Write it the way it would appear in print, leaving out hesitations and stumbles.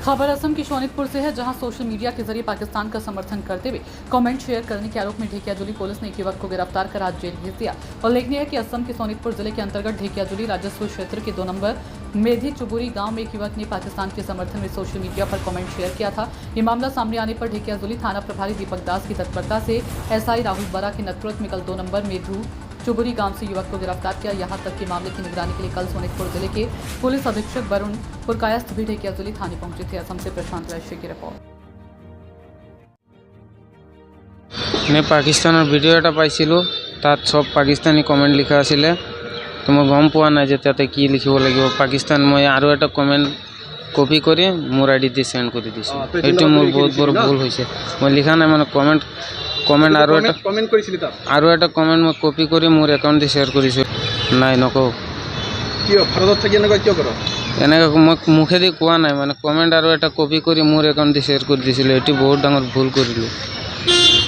खबर असम के शोनितपुर से है, जहां सोशल मीडिया के जरिए पाकिस्तान का समर्थन करते हुए कमेंट शेयर करने के आरोप में ढेकियाजुली पुलिस ने एक युवक को गिरफ्तार कर आज जेल भेज दिया। उल्लेखनीय है कि असम के सोनितपुर जिले के अंतर्गत ढेकियाजुली राजस्व क्षेत्र के 2 नंबर मेधी चुबुरी गांव में एक युवक ने पाकिस्तान के समर्थन में सोशल मीडिया पर कमेंट शेयर किया था। ये मामला सामने आने पर ढेकियाजुली थाना प्रभारी दीपक दास की तत्परता से एसआई राहुल बरा के नेतृत्व में कल 2 नंबर मेधू चुबुरी गांव से युवक को गिरफ्तार किया। यहां तक कि मामले की निगरानी के लिए कल सोनितपुर जिले के पुलिस अधीक्षक वरुण पुरकायस्थ भी ढेकियाजुली थाने पहुंचे थे। असम से प्रशांत वैश्य की रिपोर्ट। मैं पाकिस्तान ভিডিওটা পাইছিলো, তাত সব পাকিস্তানি কমেন্ট লিখা আছিলে। তো মই গম পোৱা নাই যে তাতে কি লিখিব লাগিব। পাকিস্তান মই আৰু এটা কমেন্ট কপি কৰি মোৰ আইডিতে সেন্ড কৰি দিছোঁ। এইটো মোৰ বহুত বড় ভুল হৈছে। মই লিখা নাই, মানে কমেন্ট আৰু এটা কমেন্ট মই কপি কৰি মোৰ একাউণ্টে শ্বেয়াৰ কৰিছোঁ। নাই নকওঁ কিয় ভাৰতত থাকি এনেকুৱা কিয় কৰ? এনেকৈ মই মুখেদি কোৱা নাই, মানে কমেন্ট আৰু এটা কপি কৰি মোৰ একাউণ্টে শ্বেয়াৰ কৰি দিছিলোঁ। এইটো বহুত ডাঙৰ ভুল কৰিলোঁ।